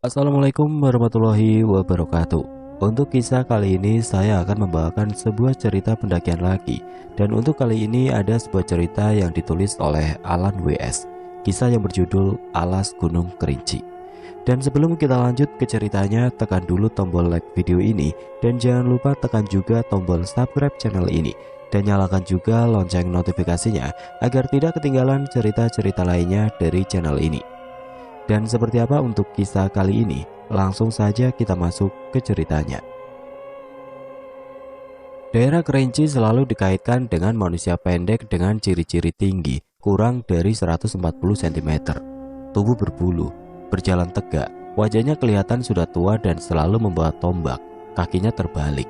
Assalamualaikum warahmatullahi wabarakatuh. Untuk kisah kali ini saya akan membawakan sebuah cerita pendakian lagi. Dan untuk kali ini ada sebuah cerita yang ditulis oleh Alan WS. Kisah yang berjudul Alas Gunung Kerinci. Dan sebelum kita lanjut ke ceritanya, tekan dulu tombol like video ini. Dan jangan lupa tekan juga tombol subscribe channel ini. Dan nyalakan juga lonceng notifikasinya agar tidak ketinggalan cerita-cerita lainnya dari channel ini. Dan seperti apa untuk kisah kali ini? Langsung saja kita masuk ke ceritanya. Daerah Kerinci selalu dikaitkan dengan manusia pendek dengan ciri-ciri tinggi, kurang dari 140 cm. Tubuh berbulu, berjalan tegak, wajahnya kelihatan sudah tua dan selalu membawa tombak, kakinya terbalik.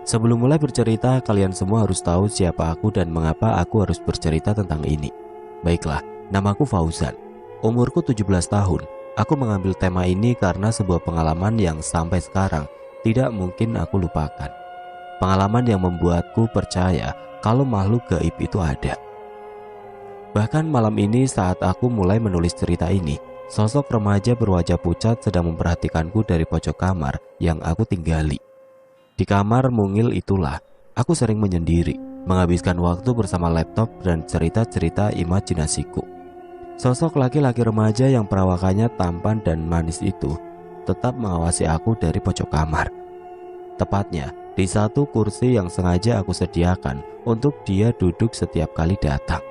Sebelum mulai bercerita, kalian semua harus tahu siapa aku dan mengapa aku harus bercerita tentang ini. Baiklah, namaku Fauzan. Umurku 17 tahun. Aku mengambil tema ini karena sebuah pengalaman yang sampai sekarang tidak mungkin aku lupakan. Pengalaman yang membuatku percaya kalau makhluk gaib itu ada. Bahkan malam ini saat aku mulai menulis cerita ini, sosok remaja berwajah pucat sedang memperhatikanku dari pojok kamar yang aku tinggali. Di kamar mungil itulah, aku sering menyendiri, menghabiskan waktu bersama laptop dan cerita-cerita imajinasiku. Sosok laki-laki remaja yang perawakannya tampan dan manis itu tetap mengawasi aku dari pojok kamar. Tepatnya di satu kursi yang sengaja aku sediakan untuk dia duduk setiap kali datang.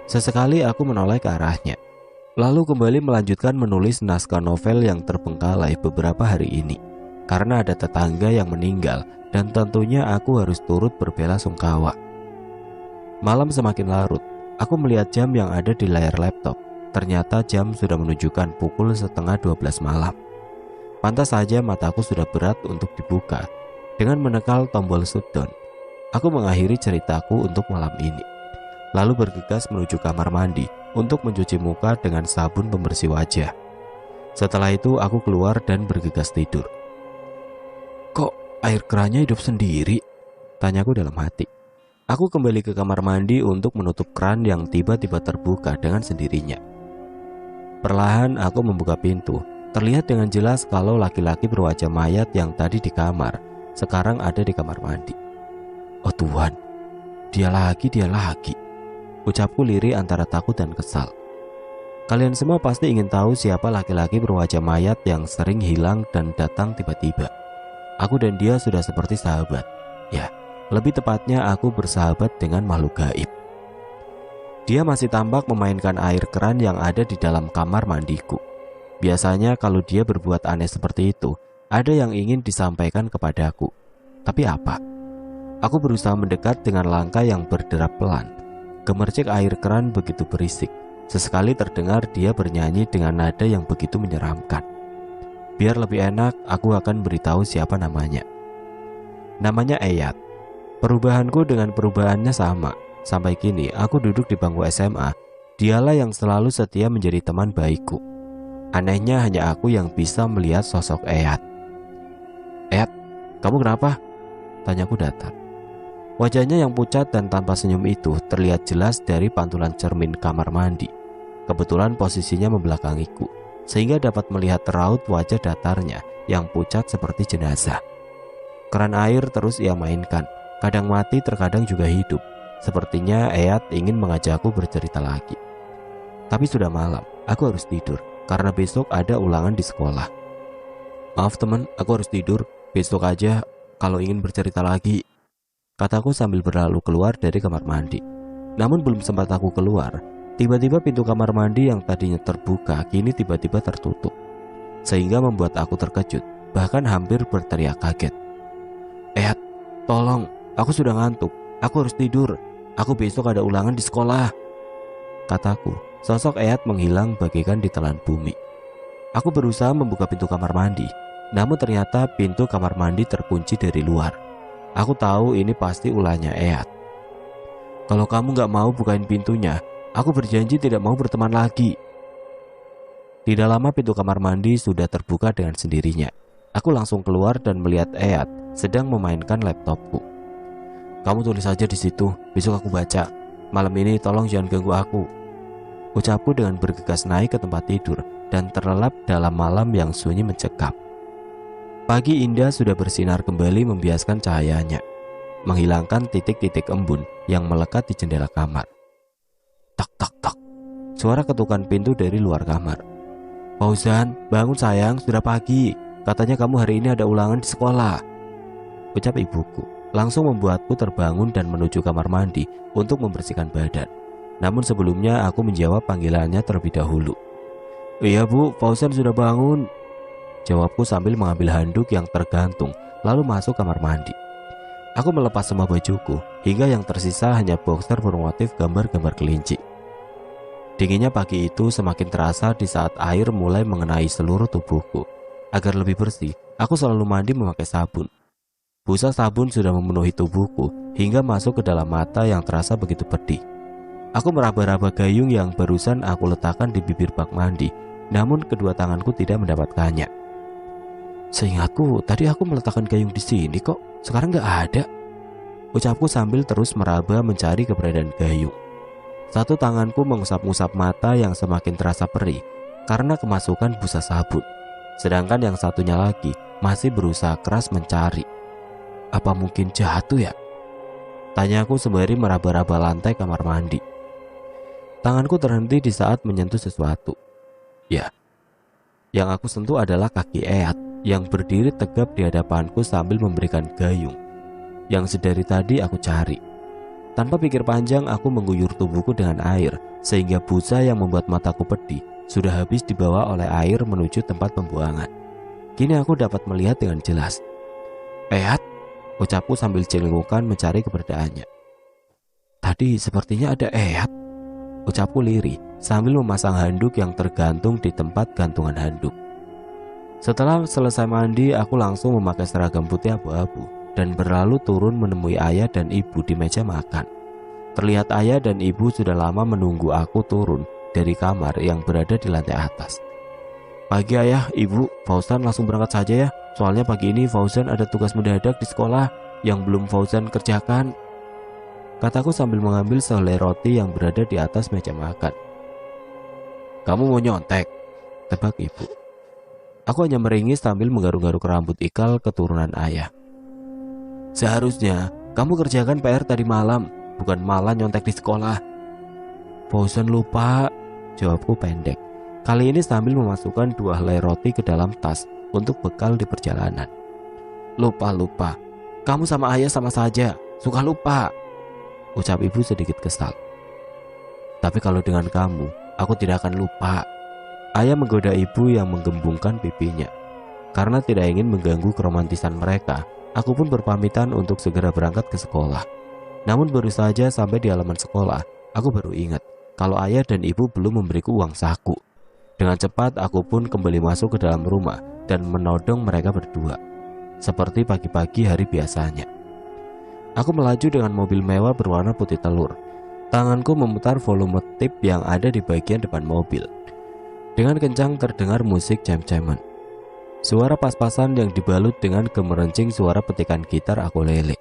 Sesekali aku menoleh ke arahnya, lalu kembali melanjutkan menulis naskah novel yang terbengkalai beberapa hari ini. Karena ada tetangga yang meninggal dan tentunya aku harus turut berbelasungkawa. Malam semakin larut. Aku melihat jam yang ada di layar laptop. Ternyata jam sudah menunjukkan pukul setengah 12 malam. Pantas saja mataku sudah berat untuk dibuka. Dengan menekal tombol shutdown, aku mengakhiri ceritaku untuk malam ini. Lalu bergegas menuju kamar mandi untuk mencuci muka dengan sabun pembersih wajah. Setelah itu aku keluar dan bergegas tidur. Kok air kerannya hidup sendiri? Tanyaku dalam hati. Aku kembali ke kamar mandi untuk menutup keran yang tiba-tiba terbuka dengan sendirinya. Perlahan aku membuka pintu. Terlihat dengan jelas kalau laki-laki berwajah mayat yang tadi di kamar sekarang ada di kamar mandi. Oh Tuhan, dia lagi. Ucapku lirih antara takut dan kesal. Kalian semua pasti ingin tahu siapa laki-laki berwajah mayat yang sering hilang dan datang tiba-tiba. Aku dan dia sudah seperti sahabat. Ya, lebih tepatnya aku bersahabat dengan makhluk gaib. Dia masih tampak memainkan air keran yang ada di dalam kamar mandiku. Biasanya kalau dia berbuat aneh seperti itu, ada yang ingin disampaikan kepadaku. Tapi apa? Aku berusaha mendekat dengan langkah yang berderap pelan. Gemercik air keran begitu berisik. Sesekali terdengar dia bernyanyi dengan nada yang begitu menyeramkan. Biar lebih enak, aku akan beritahu siapa namanya. Namanya Eyat. Perubahanku dengan perubahannya sama. Sampai kini aku duduk di bangku SMA. Dialah yang selalu setia menjadi teman baikku. Anehnya hanya aku yang bisa melihat sosok Eyat. Eyat, kamu kenapa? Tanyaku datar. Wajahnya yang pucat dan tanpa senyum itu terlihat jelas dari pantulan cermin kamar mandi. Kebetulan posisinya membelakangiku, sehingga dapat melihat raut wajah datarnya yang pucat seperti jenazah. Keran air terus ia mainkan. Kadang mati, terkadang juga hidup. Sepertinya Eyat ingin mengajakku bercerita lagi. Tapi sudah malam, aku harus tidur karena besok ada ulangan di sekolah. Maaf teman, aku harus tidur. Besok aja kalau ingin bercerita lagi, kataku sambil berlalu keluar dari kamar mandi. Namun belum sempat aku keluar, tiba-tiba pintu kamar mandi yang tadinya terbuka kini tiba-tiba tertutup. Sehingga membuat aku terkejut, bahkan hampir berteriak kaget. Eyat, tolong! Aku sudah ngantuk, aku harus tidur. Aku besok ada ulangan di sekolah, kataku. Sosok Eyat menghilang bagaikan ditelan bumi. Aku berusaha membuka pintu kamar mandi, namun ternyata pintu kamar mandi terkunci dari luar. Aku tahu ini pasti ulahnya Eyat. Kalau kamu gak mau bukain pintunya, aku berjanji tidak mau berteman lagi. Tidak lama pintu kamar mandi sudah terbuka dengan sendirinya. Aku langsung keluar dan melihat Eyat sedang memainkan laptopku. Kamu tulis aja di situ, besok aku baca. Malam ini tolong jangan ganggu aku, ucapku dengan bergegas naik ke tempat tidur dan terlelap dalam malam yang sunyi mencekam. Pagi indah sudah bersinar kembali membiaskan cahayanya, menghilangkan titik-titik embun yang melekat di jendela kamar. Tak tak tak. Suara ketukan pintu dari luar kamar. "Fauzan, bangun sayang, sudah pagi. Katanya kamu hari ini ada ulangan di sekolah," ucap ibuku. Langsung membuatku terbangun dan menuju kamar mandi untuk membersihkan badan. Namun sebelumnya aku menjawab panggilannya terlebih dahulu. "Iya bu, Fauzan sudah bangun," jawabku sambil mengambil handuk yang tergantung, lalu masuk kamar mandi. Aku melepas semua bajuku, hingga yang tersisa hanya boxer bermotif gambar-gambar kelinci. Dinginnya pagi itu semakin terasa di saat air mulai mengenai seluruh tubuhku. Agar lebih bersih, aku selalu mandi memakai sabun. Busa sabun sudah memenuhi tubuhku hingga masuk ke dalam mata yang terasa begitu pedih. Aku meraba-raba gayung yang barusan aku letakkan di bibir bak mandi, namun kedua tanganku tidak mendapatkannya. "Seingatku tadi aku meletakkan gayung di sini kok, sekarang nggak ada," ucapku sambil terus meraba mencari keberadaan gayung. Satu tanganku mengusap-ngusap mata yang semakin terasa perih karena kemasukan busa sabun, sedangkan yang satunya lagi masih berusaha keras mencari. "Apa mungkin jatuh ya?" tanyaku sembari meraba-raba lantai kamar mandi. Tanganku terhenti di saat menyentuh sesuatu. Ya, yang aku sentuh adalah kaki Eyat yang berdiri tegap di hadapanku sambil memberikan gayung yang sedari tadi aku cari. Tanpa pikir panjang, aku mengguyur tubuhku dengan air sehingga busa yang membuat mataku pedih sudah habis dibawa oleh air menuju tempat pembuangan. Kini aku dapat melihat dengan jelas. "Eyat," ucapku sambil cengengukan mencari keberadaannya. "Tadi sepertinya ada Eyat," ucapku lirih sambil memasang handuk yang tergantung di tempat gantungan handuk. Setelah selesai mandi, aku langsung memakai seragam putih abu-abu dan berlalu turun menemui ayah dan ibu di meja makan. Terlihat ayah dan ibu sudah lama menunggu aku turun dari kamar yang berada di lantai atas. "Pagi ayah, ibu, Fauzan langsung berangkat saja ya. Soalnya pagi ini Fauzan ada tugas mendadak di sekolah yang belum Fauzan kerjakan," kataku sambil mengambil sehelai roti yang berada di atas meja makan. "Kamu mau nyontek?" tebak ibu. Aku hanya meringis sambil menggaruk-garuk rambut ikal keturunan ayah. "Seharusnya kamu kerjakan PR tadi malam, bukan malah nyontek di sekolah." "Fauzan lupa," jawabku pendek. Kali ini sambil memasukkan 2 helai roti ke dalam tas untuk bekal di perjalanan. Lupa. Kamu sama ayah sama saja, suka lupa," ucap ibu sedikit kesal. "Tapi kalau dengan kamu, aku tidak akan lupa." Ayah menggoda ibu yang menggembungkan pipinya. Karena tidak ingin mengganggu keromantisan mereka, aku pun berpamitan untuk segera berangkat ke sekolah. Namun baru saja sampai di halaman sekolah, aku baru ingat kalau ayah dan ibu belum memberiku uang saku. Dengan cepat aku pun kembali masuk ke dalam rumah dan menodong mereka berdua, seperti pagi-pagi hari biasanya. Aku melaju dengan mobil mewah berwarna putih telur. Tanganku memutar volume tip yang ada di bagian depan mobil. Dengan kencang terdengar musik cem-ceman. Suara pas-pasan yang dibalut dengan gemerencing suara petikan gitar ukulele.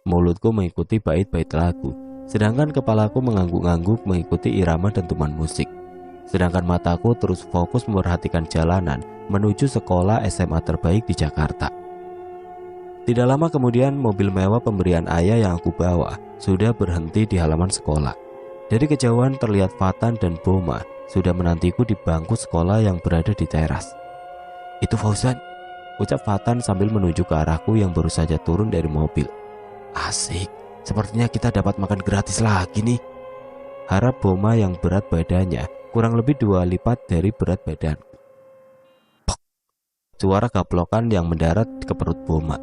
Mulutku mengikuti bait-bait lagu, sedangkan kepalaku mengangguk-angguk mengikuti irama dentuman musik. Sedangkan mataku terus fokus memperhatikan jalanan menuju sekolah SMA terbaik di Jakarta. Tidak lama kemudian mobil mewah pemberian ayah yang aku bawa sudah berhenti di halaman sekolah. Dari kejauhan terlihat Fatan dan Boma sudah menantiku di bangku sekolah yang berada di teras. "Itu Fauzan," ucap Fatan sambil menuju ke arahku yang baru saja turun dari mobil. "Asik, sepertinya kita dapat makan gratis lagi nih," harap Boma yang berat badannya kurang lebih 2 lipat dari berat badanku. Pok! Suara gaplokan yang mendarat ke perut Boma.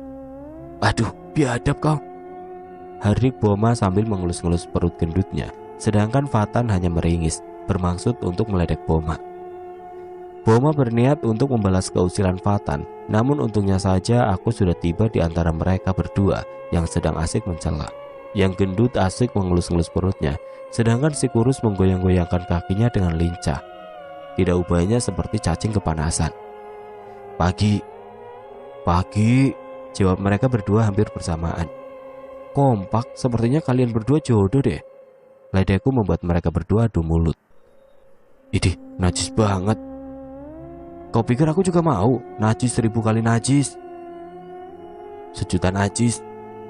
"Aduh, biadab kau," harik Boma sambil mengelus-ngelus perut gendutnya, sedangkan Fatan hanya meringis, bermaksud untuk meledek Boma. Boma berniat untuk membalas keusilan Fatan, namun untungnya saja aku sudah tiba di antara mereka berdua yang sedang asik mencela. Yang gendut asik mengelus-ngelus perutnya, sedangkan si kurus menggoyang-goyangkan kakinya dengan lincah. Tidak ubahnya seperti cacing kepanasan. Pagi, jawab mereka berdua hampir bersamaan. "Kompak, sepertinya kalian berdua jodoh deh." Ledekku membuat mereka berdua adu mulut. "Idih, najis banget," Kau pikir aku juga mau? Najis 1000 kali najis. 1 juta najis,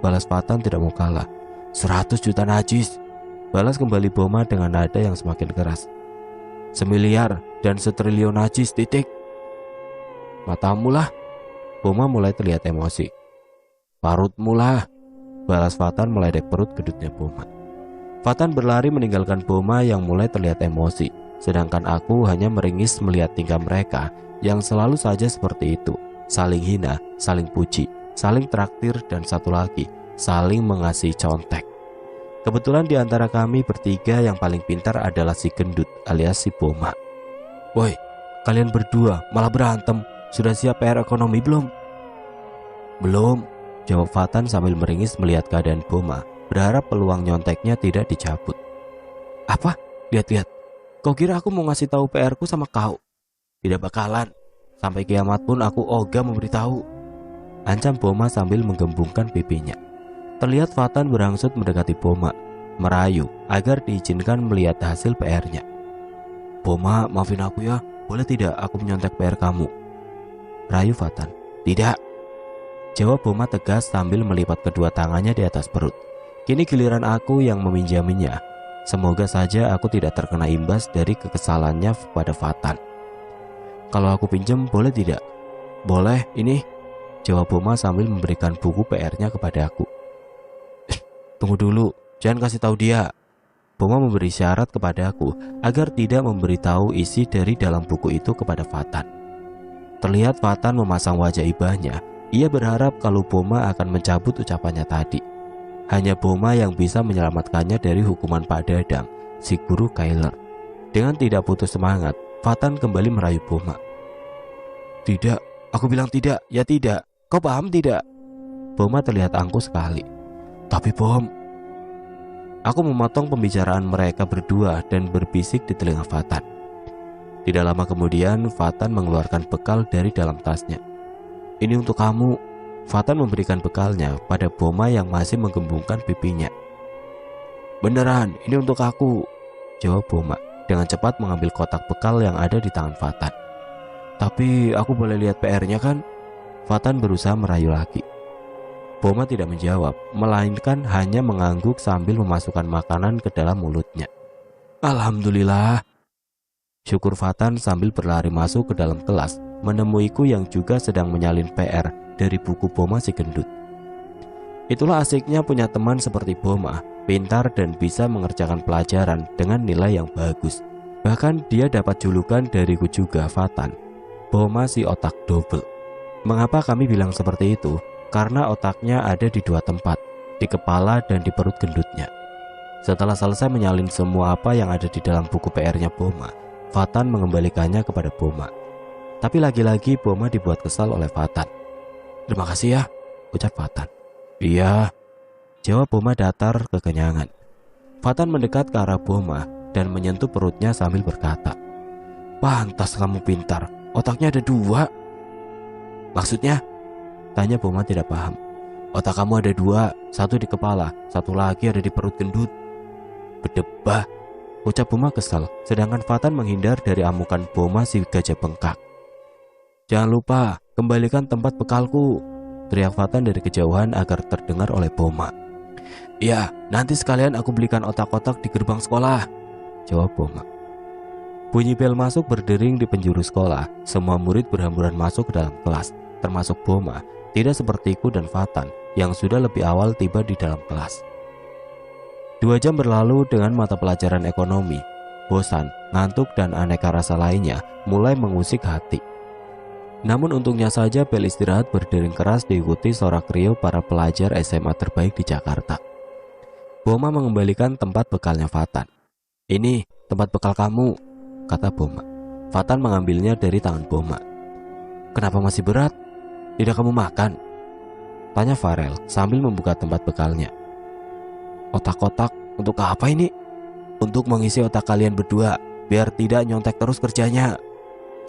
balas Fatan tidak mau kalah. 100 juta najis, balas kembali Boma dengan nada yang semakin keras. 1 miliar dan 1 triliun najis, titik. Matamu lah. Boma mulai terlihat emosi. Parutmu lah, balas Fatan meledek perut gedutnya Boma. Fatan berlari meninggalkan Boma yang mulai terlihat emosi, sedangkan aku hanya meringis melihat tingkah mereka yang selalu saja seperti itu, saling hina, saling puji, saling traktir, dan satu lagi, saling mengasihi contek. Kebetulan di antara kami bertiga yang paling pintar adalah si gendut alias si Boma. Woi, kalian berdua malah berantem. Sudah siap PR ekonomi belum? Belum, jawab Fatan sambil meringis melihat keadaan Boma, berharap peluang nyonteknya tidak dicabut. Apa? Lihat-lihat. Kau kira aku mau ngasih tahu PR ku sama kau? Tidak bakalan. Sampai kiamat pun aku ogah memberitahu. Ancam Boma sambil menggembungkan pipinya. Terlihat Fatan berangsur mendekati Boma, merayu agar diizinkan melihat hasil PR-nya. Boma, maafin aku ya. Boleh tidak aku menyontek PR kamu? Rayu Fatan. Tidak. Jawab Boma tegas sambil melipat kedua tangannya di atas perut. Kini giliran aku yang meminjaminya. Semoga saja aku tidak terkena imbas dari kekesalannya pada Fatan. Kalau aku pinjam boleh tidak? Boleh, ini. Jawab Boma sambil memberikan buku PR-nya kepada aku. Tunggu dulu, jangan kasih tahu dia. Boma memberi syarat kepada aku agar tidak memberitahu isi dari dalam buku itu kepada Fatan. Terlihat Fatan memasang wajah ibahnya. Ia berharap kalau Boma akan mencabut ucapannya tadi. Hanya Boma yang bisa menyelamatkannya dari hukuman Pak Dadang, si guru Kyler. Dengan tidak putus semangat, Fatan kembali merayu Boma. Tidak, aku bilang tidak, ya tidak. Kau paham tidak? Boma terlihat angkuh sekali. Tapi Bom, aku memotong pembicaraan mereka berdua dan berbisik di telinga Fatan. Tidak lama kemudian, Fatan mengeluarkan bekal dari dalam tasnya. Ini untuk kamu. Fatan memberikan bekalnya pada Boma yang masih menggembungkan pipinya. Beneran, ini untuk aku, jawab Boma dengan cepat mengambil kotak bekal yang ada di tangan Fatan. Tapi aku boleh lihat PR-nya kan? Fatan berusaha merayu lagi. Boma tidak menjawab, melainkan hanya mengangguk sambil memasukkan makanan ke dalam mulutnya. Alhamdulillah. Syukur Fatan sambil berlari masuk ke dalam kelas, menemuiku yang juga sedang menyalin PR dari buku Boma si gendut. Itulah asiknya punya teman seperti Boma, pintar dan bisa mengerjakan pelajaran dengan nilai yang bagus. Bahkan dia dapat julukan dariku juga, Fatan, Boma si otak double. Mengapa kami bilang seperti itu? Karena otaknya ada di dua tempat, di kepala dan di perut gendutnya. Setelah selesai menyalin semua apa yang ada di dalam buku PR-nya Boma, Fatan mengembalikannya kepada Boma. Tapi lagi-lagi Boma dibuat kesal oleh Fatan. Terima kasih ya, ucap Fatan. Iya, jawab Boma datar kekenyangan. Fatan mendekat ke arah Boma dan menyentuh perutnya sambil berkata, pantas kamu pintar, otaknya ada 2. Maksudnya? Tanya Boma tidak paham. Otak kamu ada 2, 1 di kepala, 1 lagi ada di perut gendut. Berdebah, ucap Boma kesal, sedangkan Fatan menghindar dari amukan Boma si gajah bengkak. Jangan lupa, kembalikan tempat bekalku, teriak Fatan dari kejauhan agar terdengar oleh Boma. Iya, nanti sekalian aku belikan otak-otak di gerbang sekolah, jawab Boma. Bunyi bel masuk berdering di penjuru sekolah. Semua murid berhamburan masuk ke dalam kelas, termasuk Boma. Tidak sepertiku dan Fatan yang sudah lebih awal tiba di dalam kelas. 2 jam berlalu dengan mata pelajaran ekonomi. Bosan, ngantuk, dan aneka rasa lainnya mulai mengusik hati. Namun untungnya saja bel istirahat berdering keras diikuti sorak riuh para pelajar SMA terbaik di Jakarta. Boma mengembalikan tempat bekalnya Fatan. Ini tempat bekal kamu, kata Boma. Fatan mengambilnya dari tangan Boma. Kenapa masih berat? Tidak kamu makan? Tanya Farel sambil membuka tempat bekalnya. Otak-otak untuk apa ini? Untuk mengisi otak kalian berdua, biar tidak nyontek terus kerjanya,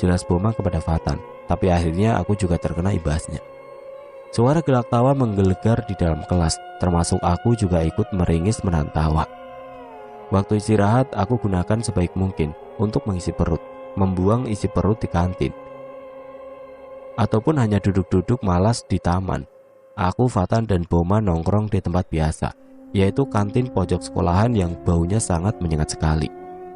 jelas Boma kepada Fatan. Tapi akhirnya aku juga terkena imbasnya. Suara gelak tawa menggelegar di dalam kelas, termasuk aku juga ikut meringis menahan tawa. Waktu istirahat aku gunakan sebaik mungkin untuk mengisi perut, membuang isi perut di kantin. ataupun hanya duduk-duduk malas di taman. Aku, Fatan, dan Boma nongkrong di tempat biasa, yaitu kantin pojok sekolahan yang baunya sangat menyengat sekali.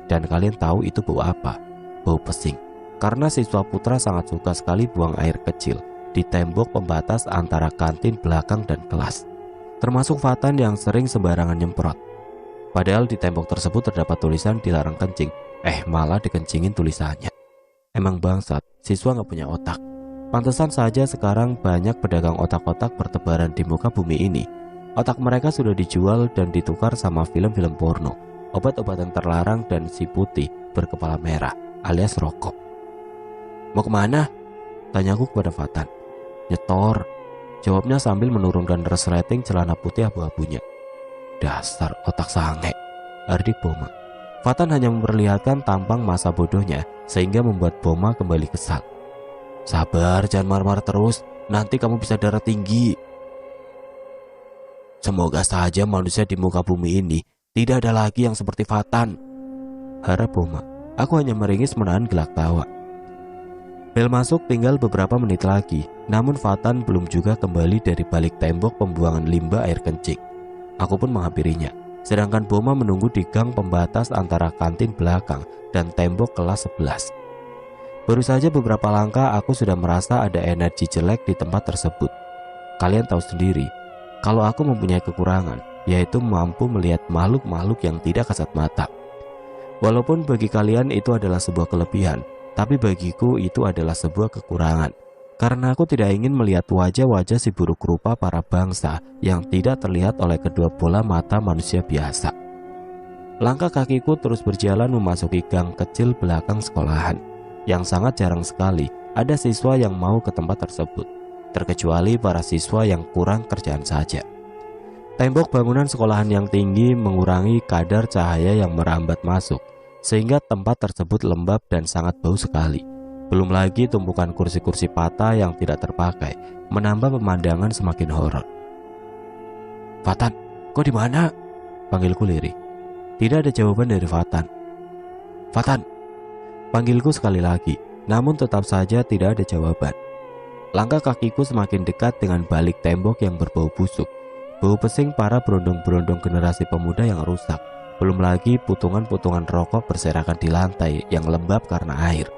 Dan kalian tahu itu bau apa? Bau pesing. Karena siswa putra sangat suka sekali buang air kecil di tembok pembatas antara kantin belakang dan kelas. Termasuk Fatan yang sering sembarangan nyemprot. Padahal di tembok tersebut terdapat tulisan dilarang kencing, malah dikencingin tulisannya. Emang bangsat, siswa gak punya otak. Pantesan saja sekarang banyak pedagang otak-otak bertebaran di muka bumi ini. Otak mereka sudah dijual dan ditukar sama film-film porno, obat-obatan terlarang, dan si putih berkepala merah alias rokok. Mau kemana? Tanyaku kepada Fatan. Nyetor, jawabnya sambil menurunkan resleting celana putih abu-abunya. Dasar otak sange, ardik Boma. Fatan hanya memperlihatkan tampang masa bodohnya sehingga membuat Boma kembali kesal. Sabar, jangan marah-marah terus, nanti kamu bisa darah tinggi. Semoga saja manusia di muka bumi ini tidak ada lagi yang seperti Fatan, harap Boma. Aku hanya meringis menahan gelak tawa. Bel masuk tinggal beberapa menit lagi, namun Fatan belum juga kembali dari balik tembok pembuangan limbah air kencing. Aku pun menghampirinya, sedangkan Boma menunggu di gang pembatas antara kantin belakang dan tembok kelas 11. Baru saja beberapa langkah aku sudah merasa ada energi jelek di tempat tersebut. Kalian tahu sendiri, kalau aku mempunyai kekurangan, yaitu mampu melihat makhluk-makhluk yang tidak kasat mata. Walaupun bagi kalian itu adalah sebuah kelebihan, tapi bagiku itu adalah sebuah kekurangan. Karena aku tidak ingin melihat wajah-wajah si buruk rupa para bangsa yang tidak terlihat oleh kedua bola mata manusia biasa. Langkah kakiku terus berjalan memasuki gang kecil belakang sekolahan, yang sangat jarang sekali ada siswa yang mau ke tempat tersebut, terkecuali para siswa yang kurang kerjaan saja. Tembok bangunan sekolahan yang tinggi mengurangi kadar cahaya yang merambat masuk, sehingga tempat tersebut lembab dan sangat bau sekali. Belum lagi tumpukan kursi-kursi patah yang tidak terpakai menambah pemandangan semakin horor. Fatan, kau di mana? Panggilku lirih. Tidak ada jawaban dari Fatan. Fatan, panggilku sekali lagi, namun tetap saja tidak ada jawaban. Langkah kakiku semakin dekat dengan balik tembok yang berbau busuk, bau pesing para berondong-berondong generasi pemuda yang rusak. Belum lagi putungan-putungan rokok berserakan di lantai yang lembab karena air.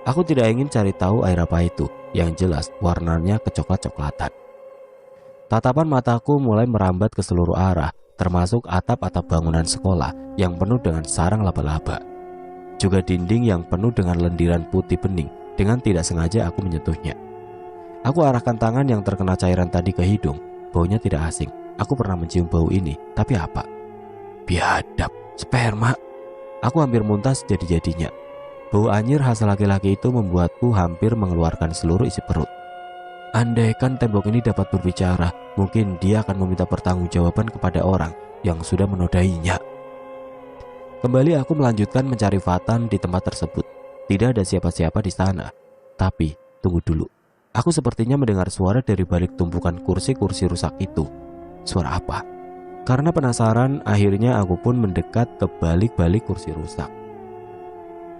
Aku tidak ingin cari tahu air apa itu, yang jelas warnanya kecoklat-coklatan. Tatapan mataku mulai merambat ke seluruh arah, termasuk atap-atap bangunan sekolah yang penuh dengan sarang laba-laba. Juga dinding yang penuh dengan lendiran putih bening, dengan tidak sengaja aku menyentuhnya. Aku arahkan tangan yang terkena cairan tadi ke hidung, baunya tidak asing. Aku pernah mencium bau ini, tapi apa? Biadab, sperma. Aku hampir muntah sejadi-jadinya. Bau anyir khas laki-laki itu membuatku hampir mengeluarkan seluruh isi perut. Andaikan tembok ini dapat berbicara, mungkin dia akan meminta pertanggungjawaban kepada orang yang sudah menodainya. Kembali aku melanjutkan mencari Fatan di tempat tersebut. Tidak ada siapa-siapa di sana. Tapi, tunggu dulu. Aku sepertinya mendengar suara dari balik tumpukan kursi-kursi rusak itu. Suara apa? Karena penasaran, akhirnya aku pun mendekat ke balik-balik kursi rusak.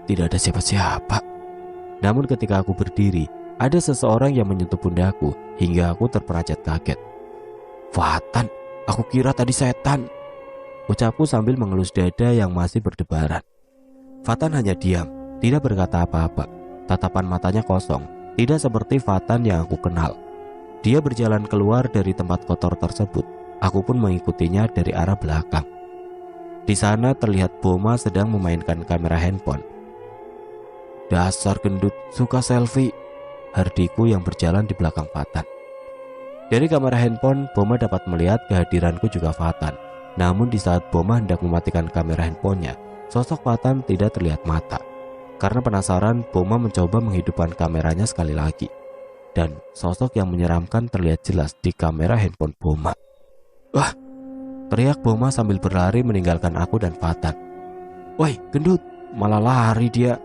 Tidak ada siapa-siapa. Namun ketika aku berdiri, ada seseorang yang menyentuh pundakku hingga aku terperanjat kaget. Fatan, aku kira tadi setan, ucapku sambil mengelus dada yang masih berdebaran. Fatan hanya diam, tidak berkata apa-apa. Tatapan matanya kosong, tidak seperti Fatan yang aku kenal. Dia berjalan keluar dari tempat kotor tersebut. Aku pun mengikutinya dari arah belakang. Di sana terlihat Boma sedang memainkan kamera handphone. Dasar gendut, suka selfie, hardiku yang berjalan di belakang Fatan. Dari kamera handphone, Boma dapat melihat kehadiranku juga Fatan. Namun di saat Boma hendak mematikan kamera handphonenya, sosok Fatan tidak terlihat mata. Karena penasaran, Boma mencoba menghidupkan kameranya sekali lagi. Dan sosok yang menyeramkan terlihat jelas di kamera handphone Boma. Wah, teriak Boma sambil berlari meninggalkan aku dan Fatan. Woi, gendut, malah lari dia,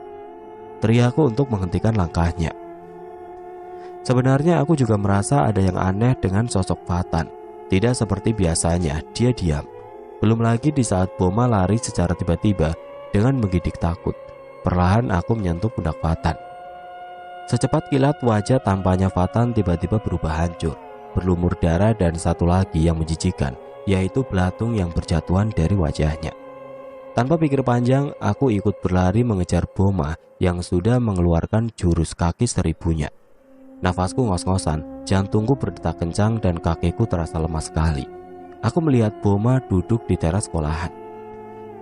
teriakku untuk menghentikan langkahnya. Sebenarnya aku juga merasa ada yang aneh dengan sosok Fatan. Tidak seperti biasanya, dia diam. Belum lagi di saat Boma lari secara tiba-tiba dengan menggidik takut. Perlahan aku menyentuh pundak Fatan. Secepat kilat wajah tampaknya Fatan tiba-tiba berubah hancur, berlumur darah, dan satu lagi yang menjijikan, yaitu belatung yang berjatuhan dari wajahnya. Tanpa pikir panjang, aku ikut berlari mengejar Boma yang sudah mengeluarkan jurus kaki seribunya. Nafasku ngos-ngosan, jantungku berdetak kencang, dan kakiku terasa lemas sekali. Aku melihat Boma duduk di teras sekolahan.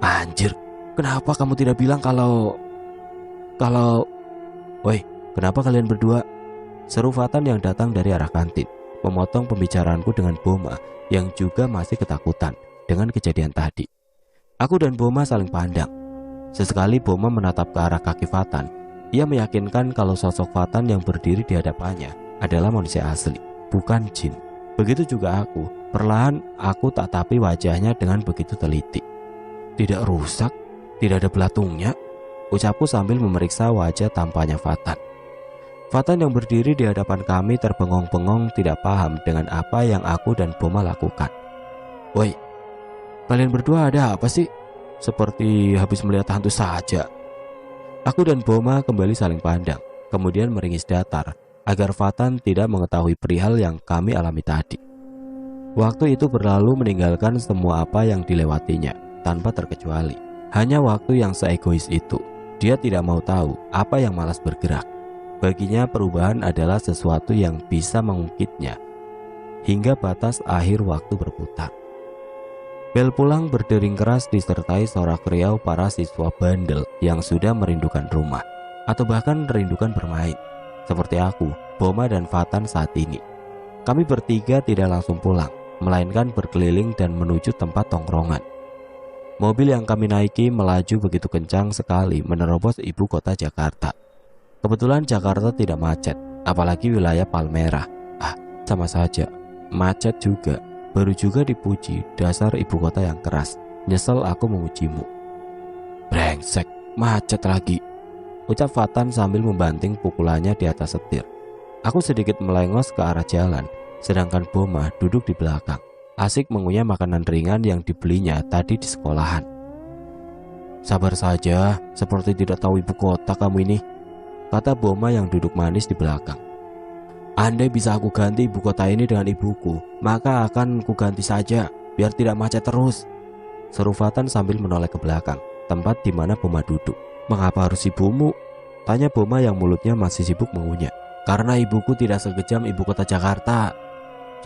Anjir, kenapa kamu tidak bilang kalau... Woi, kenapa kalian berdua? Seru Fatan yang datang dari arah kantin, memotong pembicaraanku dengan Boma yang juga masih ketakutan dengan kejadian tadi. Aku dan Boma saling pandang. Sesekali Boma menatap ke arah kaki Fatan. Ia meyakinkan kalau sosok Fatan yang berdiri di hadapannya adalah manusia asli, bukan jin. Begitu juga aku. Perlahan aku tatapi wajahnya dengan begitu teliti. Tidak rusak, tidak ada belatungnya, ucapku sambil memeriksa wajah tampaknya Fatan. Fatan yang berdiri di hadapan kami terbengong-bengong, tidak paham dengan apa yang aku dan Boma lakukan. Woi, kalian berdua ada apa sih? Seperti habis melihat hantu saja. Aku dan Boma kembali saling pandang, kemudian meringis datar agar Fatan tidak mengetahui perihal yang kami alami tadi. Waktu itu berlalu meninggalkan semua apa yang dilewatinya tanpa terkecuali. Hanya waktu yang seegois itu. Dia tidak mau tahu apa yang malas bergerak. Baginya perubahan adalah sesuatu yang bisa mengungkitnya hingga batas akhir waktu berputar. Bel pulang berdering keras disertai sorak riau para siswa bandel yang sudah merindukan rumah atau bahkan merindukan bermain. Seperti aku, Boma, dan Fatan saat ini. Kami bertiga tidak langsung pulang, melainkan berkeliling dan menuju tempat tongkrongan. Mobil yang kami naiki melaju begitu kencang sekali menerobos ibu kota Jakarta. Kebetulan Jakarta tidak macet, apalagi wilayah Palmerah. Sama saja, macet juga. Baru juga dipuji, dasar ibu kota yang keras. Nyesel aku memujimu. Brengsek, macet lagi, ucap Fatan sambil membanting pukulannya di atas setir. Aku sedikit melengos ke arah jalan, sedangkan Boma duduk di belakang, asik mengunyah makanan ringan yang dibelinya tadi di sekolahan. Sabar saja, seperti tidak tahu ibu kota kamu ini, kata Boma yang duduk manis di belakang. Andai bisa aku ganti ibu kota ini dengan ibuku, maka akan ku ganti saja, biar tidak macet terus. Seru Fatan sambil menoleh ke belakang, tempat di mana Boma duduk. Mengapa harus ibumu? Tanya Boma yang mulutnya masih sibuk mengunyah. Karena ibuku tidak sekejam ibu kota Jakarta,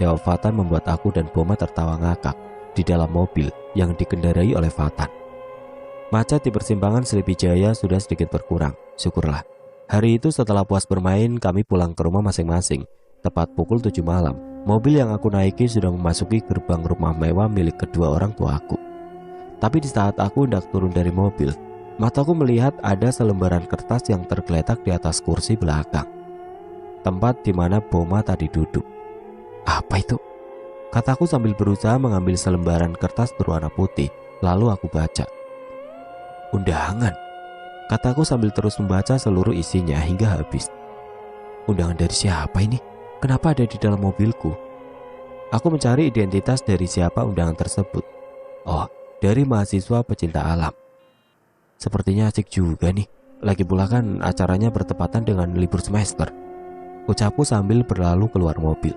jawab Fatan membuat aku dan Boma tertawa ngakak di dalam mobil yang dikendarai oleh Fatan. Macet di persimpangan Sripijaya sudah sedikit berkurang, syukurlah. Hari itu setelah puas bermain, kami pulang ke rumah masing-masing. Tepat pukul 7 malam, mobil yang aku naiki sudah memasuki gerbang rumah mewah milik kedua orang tuaku. Tapi di saat aku hendak turun dari mobil, mataku melihat ada selembaran kertas yang tergeletak di atas kursi belakang, tempat di mana Boma tadi duduk. Apa itu? Kataku sambil berusaha mengambil selembaran kertas berwarna putih. Lalu aku baca. Undangan, kataku sambil terus membaca seluruh isinya hingga habis. Undangan dari siapa ini? Kenapa ada di dalam mobilku? Aku mencari identitas dari siapa undangan tersebut. Oh, dari mahasiswa pecinta alam. Sepertinya asik juga nih. Lagi pula kan acaranya bertepatan dengan libur semester, ucapku sambil berlalu keluar mobil.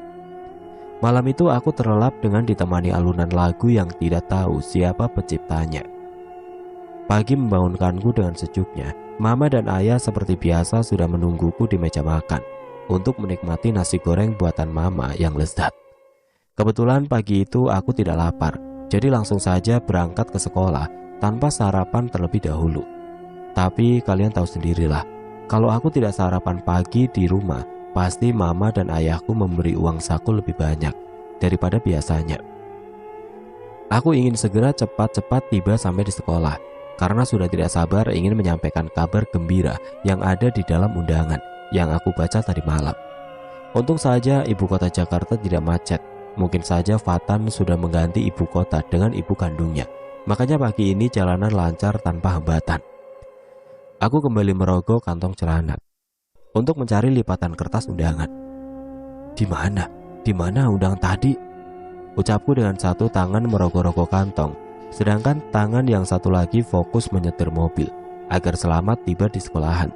Malam itu aku terlelap dengan ditemani alunan lagu yang tidak tahu siapa penciptanya. Pagi membangunkanku dengan sejuknya. Mama dan ayah seperti biasa sudah menungguku di meja makan untuk menikmati nasi goreng buatan mama yang lezat. Kebetulan pagi itu aku tidak lapar, jadi langsung saja berangkat ke sekolah tanpa sarapan terlebih dahulu. Tapi kalian tahu sendirilah, kalau aku tidak sarapan pagi di rumah, pasti mama dan ayahku memberi uang saku lebih banyak daripada biasanya. Aku ingin segera cepat-cepat tiba sampai di sekolah, karena sudah tidak sabar ingin menyampaikan kabar gembira yang ada di dalam undangan yang aku baca tadi malam. Untung saja ibu kota Jakarta tidak macet. Mungkin saja Fatan sudah mengganti ibu kota dengan ibu kandungnya. Makanya pagi ini jalanan lancar tanpa hambatan. Aku kembali merogoh kantong celana untuk mencari lipatan kertas undangan. Di mana? Di mana undangan tadi? Ucapku dengan satu tangan merogoh-rogoh kantong, sedangkan tangan yang satu lagi fokus menyetir mobil agar selamat tiba di sekolahan.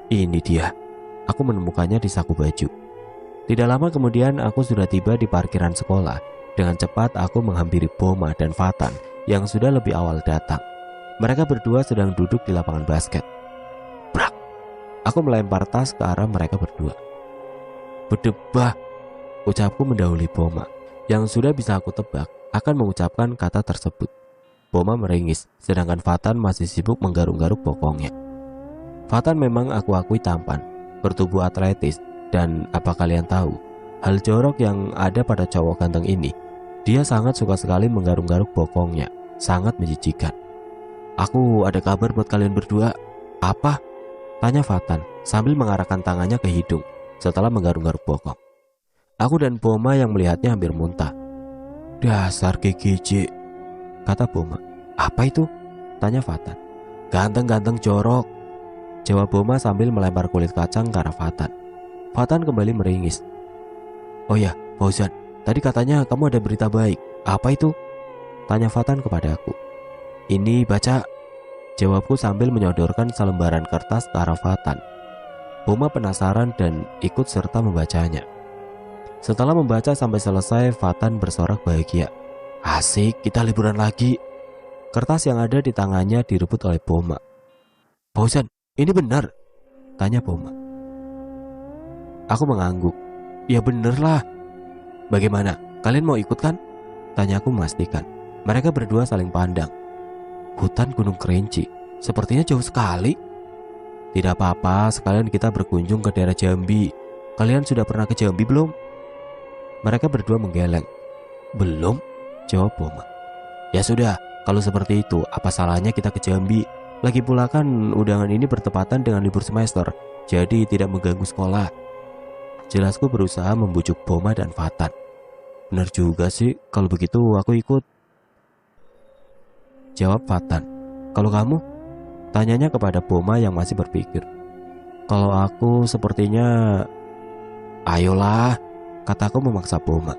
Ini dia. Aku menemukannya di saku baju. Tidak lama kemudian aku sudah tiba di parkiran sekolah. Dengan cepat aku menghampiri Boma dan Fatan yang sudah lebih awal datang. Mereka berdua sedang duduk di lapangan basket. Brak! Aku melempar tas ke arah mereka berdua. Berdebah! Ucapku mendahului Boma, yang sudah bisa aku tebak akan mengucapkan kata tersebut. Boma meringis, sedangkan Fatan masih sibuk menggaruk-garuk bokongnya. Fatan memang aku akui tampan, bertubuh atletis, dan apa kalian tahu, hal jorok yang ada pada cowok ganteng ini, dia sangat suka sekali menggaruk-garuk bokongnya, sangat menjijikan. Aku ada kabar buat kalian berdua. Apa? Tanya Fatan sambil mengarahkan tangannya ke hidung setelah menggaruk-garuk bokong. Aku dan Boma yang melihatnya hampir muntah. Dasar GGJ, kata Boma. Apa itu? Tanya Fatan. Ganteng-ganteng jorok, jawab Boma sambil melempar kulit kacang ke arah Fatan. Fatan kembali meringis. Oh ya, Fauzan, tadi katanya kamu ada berita baik. Apa itu? Tanya Fatan kepada aku. Ini baca, jawabku sambil menyodorkan selembaran kertas ke arah Fatan. Boma penasaran dan ikut serta membacanya. Setelah membaca sampai selesai, Fatan bersorak bahagia. Asik, kita liburan lagi. Kertas yang ada di tangannya direbut oleh Boma. Fauzan, ini benar? Tanya Boma. Aku mengangguk. Ya bener lah. Bagaimana? Kalian mau ikut kan? Tanyaku memastikan. Mereka berdua saling pandang. Hutan Gunung Kerinci, sepertinya jauh sekali. Tidak apa-apa, sekalian kita berkunjung ke daerah Jambi. Kalian sudah pernah ke Jambi belum? Mereka berdua menggeleng. Belum, jawab Boma. Ya sudah, kalau seperti itu, apa salahnya kita ke Jambi? Lagi pula kan undangan ini bertepatan dengan libur semester, jadi tidak mengganggu sekolah. Jelasku berusaha membujuk Boma dan Fatan. Benar juga sih, kalau begitu aku ikut, jawab Fatan. Kalau kamu? Tanyanya kepada Boma yang masih berpikir. Kalau aku sepertinya... Ayolah, kataku memaksa Boma.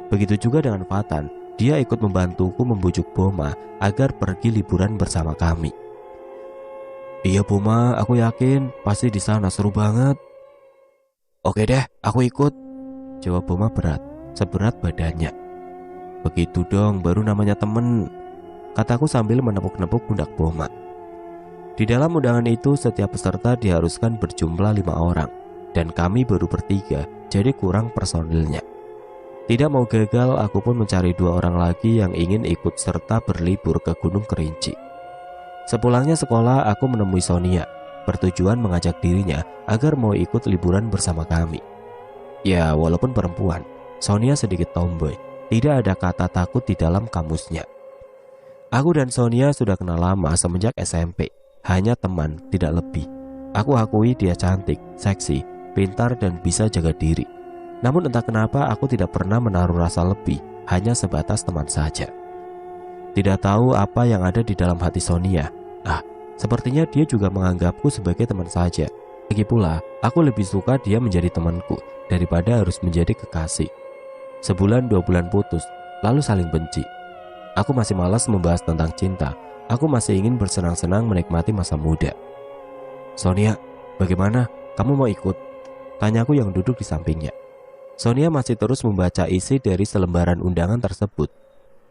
Begitu juga dengan Fatan. Dia ikut membantuku membujuk Boma agar pergi liburan bersama kami. Iya Boma, aku yakin pasti di sana seru banget. Oke deh, aku ikut, jawab Boma berat, seberat badannya. Begitu dong, baru namanya temen, kataku sambil menepuk-nepuk pundak Boma. Di dalam undangan itu setiap peserta diharuskan berjumlah 5 orang, dan kami baru bertiga, jadi kurang personilnya. Tidak mau gagal, aku pun mencari 2 orang lagi yang ingin ikut serta berlibur ke Gunung Kerinci. Sepulangnya sekolah, aku menemui Sonia, bertujuan mengajak dirinya agar mau ikut liburan bersama kami. Ya, walaupun perempuan, Sonia sedikit tomboy, tidak ada kata takut di dalam kamusnya. Aku dan Sonia sudah kenal lama semenjak SMP, hanya teman, tidak lebih. Aku akui dia cantik, seksi, pintar dan bisa jaga diri. Namun entah kenapa aku tidak pernah menaruh rasa lebih, hanya sebatas teman saja. Tidak tahu apa yang ada di dalam hati Sonia. Sepertinya dia juga menganggapku sebagai teman saja. Lagi pula, aku lebih suka dia menjadi temanku daripada harus menjadi kekasih. 1-2 bulan putus, lalu saling benci. Aku masih malas membahas tentang cinta. Aku masih ingin bersenang-senang menikmati masa muda. Sonia, bagaimana? Kamu mau ikut? Tanyaku yang duduk di sampingnya. Sonia masih terus membaca isi dari selembaran undangan tersebut.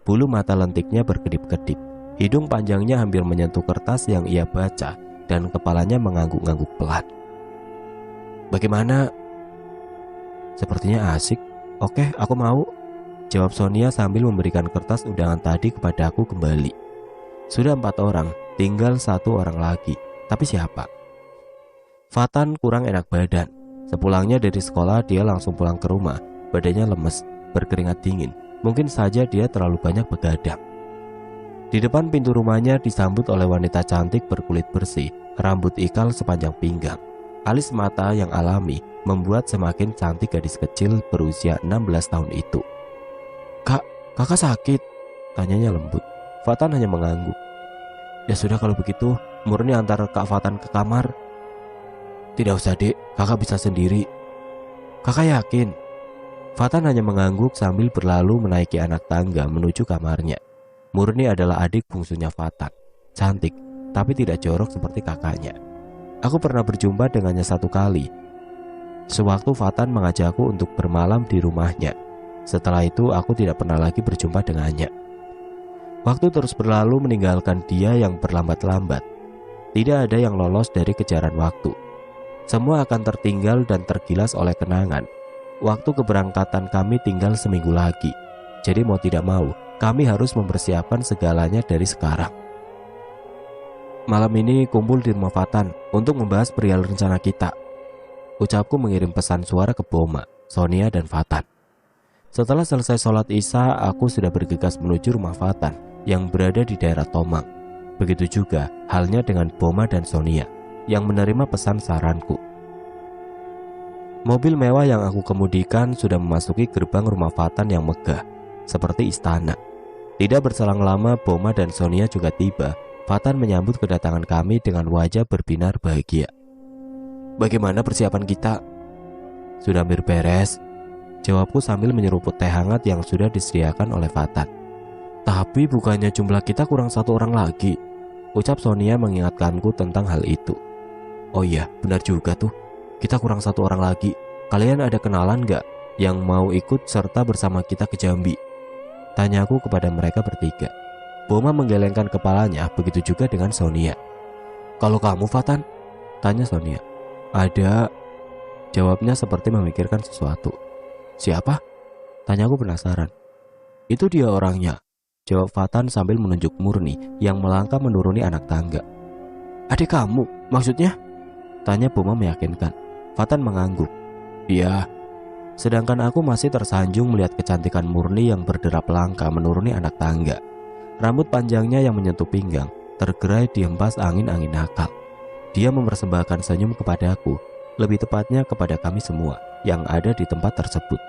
Bulu mata lentiknya berkedip-kedip. Hidung panjangnya hampir menyentuh kertas yang ia baca, dan kepalanya mengangguk-angguk pelan. Bagaimana? Sepertinya asik. Oke, aku mau, jawab Sonia sambil memberikan kertas undangan tadi kepada aku kembali. Sudah 4 orang, tinggal 1 orang lagi. Tapi siapa? Fatan kurang enak badan. Sepulangnya dari sekolah dia langsung pulang ke rumah. Badannya lemes, berkeringat dingin. Mungkin saja dia terlalu banyak begadang. Di depan pintu rumahnya disambut oleh wanita cantik berkulit bersih, rambut ikal sepanjang pinggang. Alis mata yang alami membuat semakin cantik gadis kecil berusia 16 tahun itu. Kak, kakak sakit? Tanyanya lembut. Fatan hanya mengangguk. Ya sudah kalau begitu, murni antar Kak Fatan ke kamar. Tidak usah dek, kakak bisa sendiri. Kakak yakin? Fatan hanya mengangguk sambil berlalu menaiki anak tangga menuju kamarnya. Murni adalah adik bungsunya Fatan. Cantik, tapi tidak jorok seperti kakaknya. Aku pernah berjumpa dengannya 1 kali. Sewaktu Fatan mengajakku untuk bermalam di rumahnya. Setelah itu aku tidak pernah lagi berjumpa dengannya. Waktu terus berlalu meninggalkan dia yang berlambat-lambat. Tidak ada yang lolos dari kejaran waktu. Semua akan tertinggal dan tergilas oleh kenangan. Waktu keberangkatan kami tinggal seminggu lagi. Jadi mau tidak mau, kami harus mempersiapkan segalanya dari sekarang. Malam ini kumpul di rumah Fatan untuk membahas perihal rencana kita. Ucapku mengirim pesan suara ke Boma, Sonia, dan Fatan. Setelah selesai sholat Isya, aku sudah bergegas menuju rumah Fatan yang berada di daerah Tomang. Begitu juga halnya dengan Boma dan Sonia yang menerima pesan saranku. Mobil mewah yang aku kemudikan sudah memasuki gerbang rumah Fatan yang megah, seperti istana. Tidak berselang lama, Boma dan Sonia juga tiba. Fatan menyambut kedatangan kami dengan wajah berbinar bahagia. Bagaimana persiapan kita? Sudah hampir beres, jawabku sambil menyeruput teh hangat yang sudah disediakan oleh Fatan. Tapi bukannya jumlah kita kurang satu orang lagi, ucap Sonia mengingatkanku tentang hal itu. Oh iya, benar juga tuh, kita kurang satu orang lagi. Kalian ada kenalan gak yang mau ikut serta bersama kita ke Jambi? Tanyaku kepada mereka bertiga. Boma menggelengkan kepalanya, begitu juga dengan Sonia. Kalau kamu, Fatan? Tanya Sonia. Ada, jawabnya seperti memikirkan sesuatu. Siapa? Tanyaku penasaran. Itu dia orangnya, jawab Fatan sambil menunjuk Murni yang melangkah menuruni anak tangga. Adik kamu, maksudnya? Tanya Boma meyakinkan. Fatan mengangguk. Iya. Sedangkan aku masih tersanjung melihat kecantikan Murni yang berderap langkah menuruni anak tangga. Rambut panjangnya yang menyentuh pinggang tergerai dihempas angin-angin nakal. Dia mempersembahkan senyum kepadaku, lebih tepatnya kepada kami semua yang ada di tempat tersebut.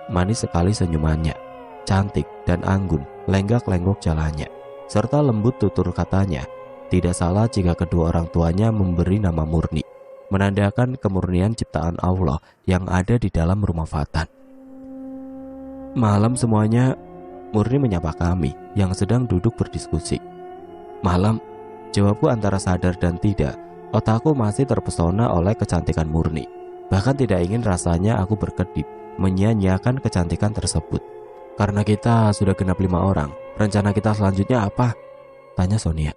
Manis sekali senyumannya, cantik dan anggun lenggak-lenggok jalannya, serta lembut tutur katanya. Tidak salah jika kedua orang tuanya memberi nama Murni, menandakan kemurnian ciptaan Allah yang ada di dalam rumah Fatan. Malam semuanya, Murni menyapa kami yang sedang duduk berdiskusi. Malam, jawabku antara sadar dan tidak. Otakku masih terpesona oleh kecantikan Murni. Bahkan tidak ingin rasanya aku berkedip menyia-nyiakan kecantikan tersebut. Karena kita sudah genap 5 orang, rencana kita selanjutnya apa? Tanya Sonia.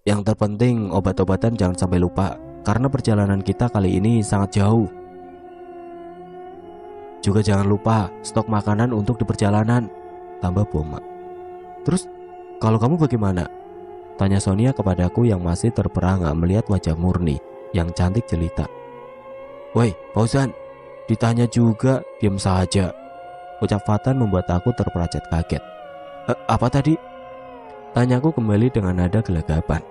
Yang terpenting obat-obatan jangan sampai lupa, karena perjalanan kita kali ini sangat jauh. Juga jangan lupa stok makanan untuk di perjalanan, tambah Boma. Terus kalau kamu bagaimana? Tanya Sonia kepadaku yang masih terperangah melihat wajah Murni yang cantik jelita. Woi, Fauzan, ditanya juga, diam saja, ucap Fatan membuat aku terperacet kaget. Apa tadi? Tanyaku kembali dengan nada gelagapan.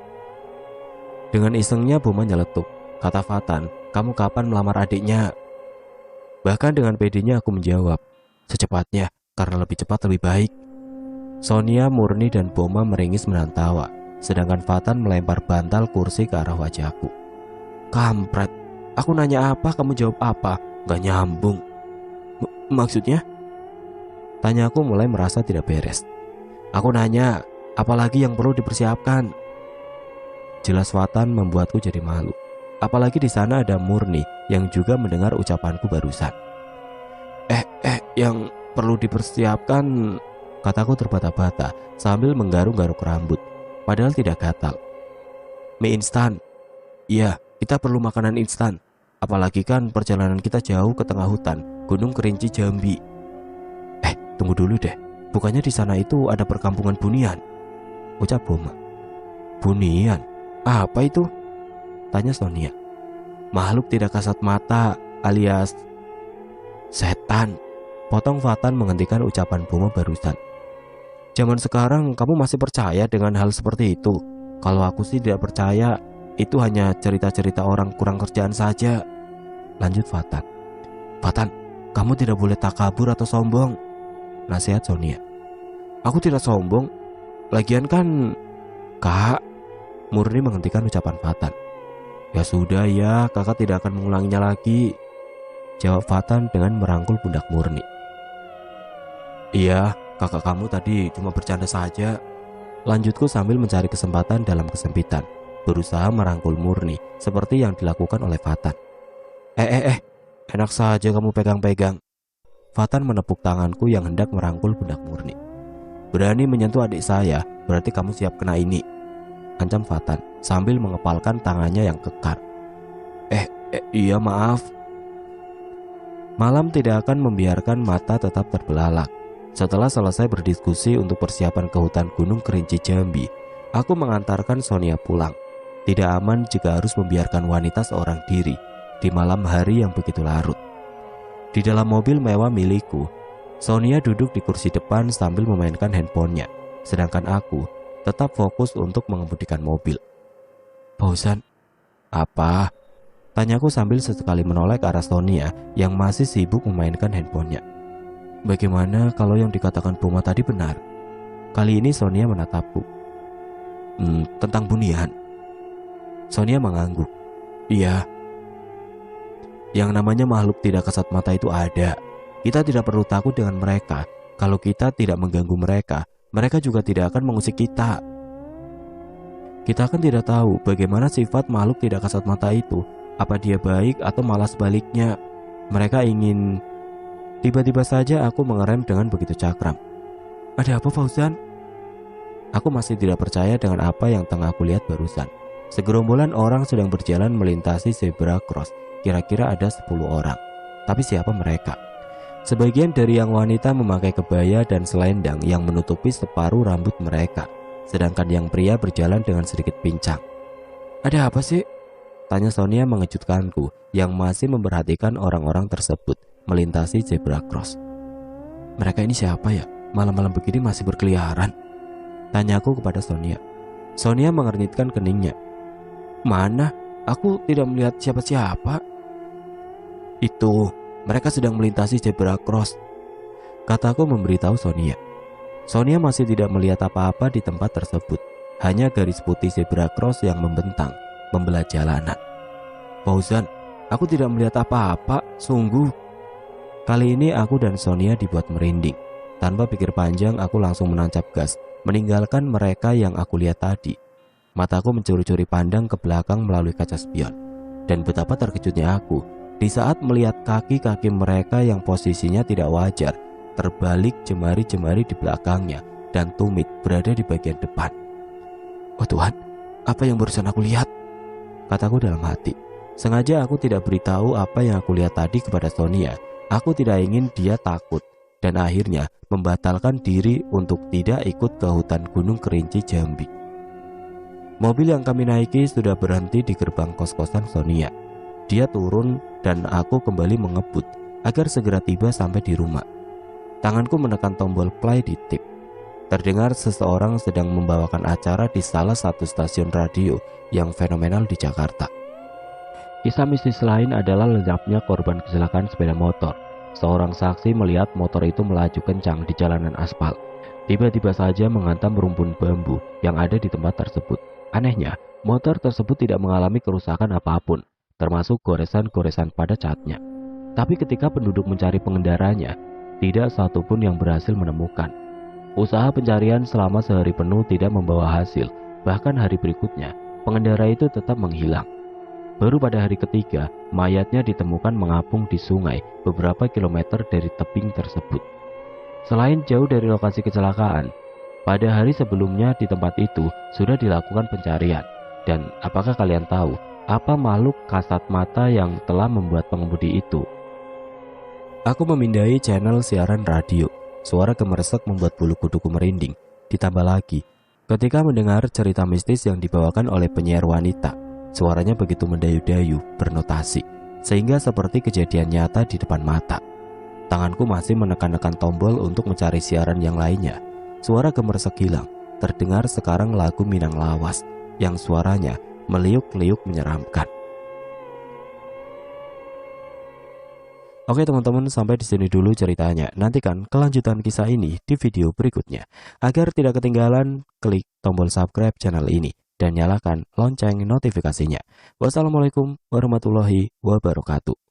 Dengan isengnya Boma nyeletuk. Kata Fatan, kamu kapan melamar adiknya? Bahkan dengan pedenya aku menjawab, secepatnya, karena lebih cepat lebih baik. Sonia, Murni, dan Boma meringis menahan tawa. Sedangkan Fatan melempar bantal kursi ke arah wajahku. Kampret, aku nanya apa, kamu jawab apa? Gak nyambung. Maksudnya? Tanya aku mulai merasa tidak beres. Aku nanya, apalagi yang perlu dipersiapkan? Jelas Fatan membuatku jadi malu. Apalagi di sana ada Murni yang juga mendengar ucapanku barusan. Yang perlu dipersiapkan, kataku terbata-bata sambil menggaruk-garuk rambut. Padahal tidak gatal. Mie instan. Iya, kita perlu makanan instan. Apalagi kan perjalanan kita jauh ke tengah hutan, Gunung Kerinci Jambi. Tunggu dulu deh. Bukannya di sana itu ada perkampungan Bunian? Ucap Boma. Bunian? Apa itu? Tanya Sonia. Makhluk tidak kasat mata alias setan. Potong Fatan menghentikan ucapan Boma barusan. Zaman sekarang kamu masih percaya dengan hal seperti itu? Kalau aku sih tidak percaya. Itu hanya cerita-cerita orang kurang kerjaan saja. Lanjut Fatan. Fatan, kamu tidak boleh takabur atau sombong, nasihat Sonia. Aku tidak sombong. Lagian kan Kak. Murni menghentikan ucapan Fatan. Ya sudah ya, kakak tidak akan mengulanginya lagi, jawab Fatan dengan merangkul pundak Murni. Iya, kakak kamu tadi cuma bercanda saja, lanjutku sambil mencari kesempatan dalam kesempitan, berusaha merangkul Murni seperti yang dilakukan oleh Fatan. Enak saja kamu pegang-pegang. Fatan menepuk tanganku yang hendak merangkul pundak Murni. Berani menyentuh adik saya, berarti kamu siap kena ini, ancam Fatan sambil mengepalkan tangannya yang kekar. Iya maaf. Malam tidak akan membiarkan mata tetap terbelalak. Setelah selesai berdiskusi untuk persiapan ke hutan Gunung Kerinci Jambi, aku mengantarkan Sonia pulang. Tidak aman jika harus membiarkan wanita seorang diri di malam hari yang begitu larut. Di dalam mobil mewah milikku, Sonia duduk di kursi depan sambil memainkan handphonenya, sedangkan aku tetap fokus untuk mengemudikan mobil. Fauzan, apa? Tanyaku sambil sesekali menoleh ke arah Sonia yang masih sibuk memainkan handphonenya. Bagaimana kalau yang dikatakan Buma tadi benar? Kali ini Sonia menatapku. Tentang Bunian. Sonia mengangguk. Iya. Yang namanya makhluk tidak kasat mata itu ada. Kita tidak perlu takut dengan mereka. Kalau kita tidak mengganggu mereka, mereka juga tidak akan mengusik kita. Kita kan tidak tahu bagaimana sifat makhluk tidak kasat mata itu. Apa dia baik atau malah sebaliknya. Mereka ingin... Tiba-tiba saja aku mengerem dengan begitu cakram. Ada apa Fauzan? Aku masih tidak percaya dengan apa yang tengah aku lihat barusan. Segerombolan orang sedang berjalan melintasi zebra cross. Kira-kira ada 10 orang. Tapi siapa mereka? Sebagian dari yang wanita memakai kebaya dan selendang yang menutupi separuh rambut mereka. Sedangkan yang pria berjalan dengan sedikit pincang. Ada apa sih? Tanya Sonia mengejutkanku yang masih memperhatikan orang-orang tersebut melintasi zebra cross. Mereka ini siapa ya? Malam-malam begini masih berkeliaran. Tanyaku kepada Sonia. Sonia mengernyitkan keningnya. Mana? Aku tidak melihat siapa-siapa. Itu, mereka sedang melintasi zebra cross, kataku memberitahu Sonia. Sonia masih tidak melihat apa-apa di tempat tersebut. Hanya garis putih zebra cross yang membentang membelah jalanan. Fauzan, aku tidak melihat apa-apa, sungguh. Kali ini aku dan Sonia dibuat merinding. Tanpa pikir panjang aku langsung menancap gas, meninggalkan mereka yang aku lihat tadi. Mataku mencuri-curi pandang ke belakang melalui kaca spion. Dan betapa terkejutnya aku di saat melihat kaki-kaki mereka yang posisinya tidak wajar terbalik jemari-jemari di belakangnya dan tumit berada di bagian depan. Oh Tuhan, apa yang barusan aku lihat? Kataku dalam hati. Sengaja aku tidak beritahu apa yang aku lihat tadi kepada Sonia. Aku tidak ingin dia takut dan akhirnya membatalkan diri untuk tidak ikut ke hutan Gunung Kerinci Jambi. Mobil yang kami naiki sudah berhenti di gerbang kos-kosan Sonia. Dia turun dan aku kembali mengebut agar segera tiba sampai di rumah. Tanganku menekan tombol play di tip. Terdengar seseorang sedang membawakan acara di salah satu stasiun radio yang fenomenal di Jakarta. Kisah mistis lain adalah lenyapnya korban kecelakaan sepeda motor. Seorang saksi melihat motor itu melaju kencang di jalanan aspal. Tiba-tiba saja menghantam rumpun bambu yang ada di tempat tersebut. Anehnya, motor tersebut tidak mengalami kerusakan apapun, termasuk goresan-goresan pada catnya. Tapi ketika penduduk mencari pengendaranya, tidak satupun yang berhasil menemukan. Usaha pencarian selama sehari penuh tidak membawa hasil. Bahkan hari berikutnya, pengendara itu tetap menghilang. Baru pada hari ketiga, mayatnya ditemukan mengapung di sungai beberapa kilometer dari tebing tersebut. Selain jauh dari lokasi kecelakaan, pada hari sebelumnya di tempat itu sudah dilakukan pencarian. Dan apakah kalian tahu apa makhluk kasat mata yang telah membuat pengemudi itu? Aku memindai channel siaran radio. Suara gemeresek membuat bulu kuduku merinding. Ditambah lagi, ketika mendengar cerita mistis yang dibawakan oleh penyiar wanita, suaranya begitu mendayu-dayu, bernotasi, sehingga seperti kejadian nyata di depan mata. Tanganku masih menekan-nekan tombol untuk mencari siaran yang lainnya. Suara gemeresek hilang. Terdengar sekarang lagu Minang Lawas yang suaranya meliuk-liuk menyeramkan. Oke teman-teman, sampai di sini dulu ceritanya. Nantikan kelanjutan kisah ini di video berikutnya. Agar tidak ketinggalan, klik tombol subscribe channel ini dan nyalakan lonceng notifikasinya. Wassalamualaikum warahmatullahi wabarakatuh.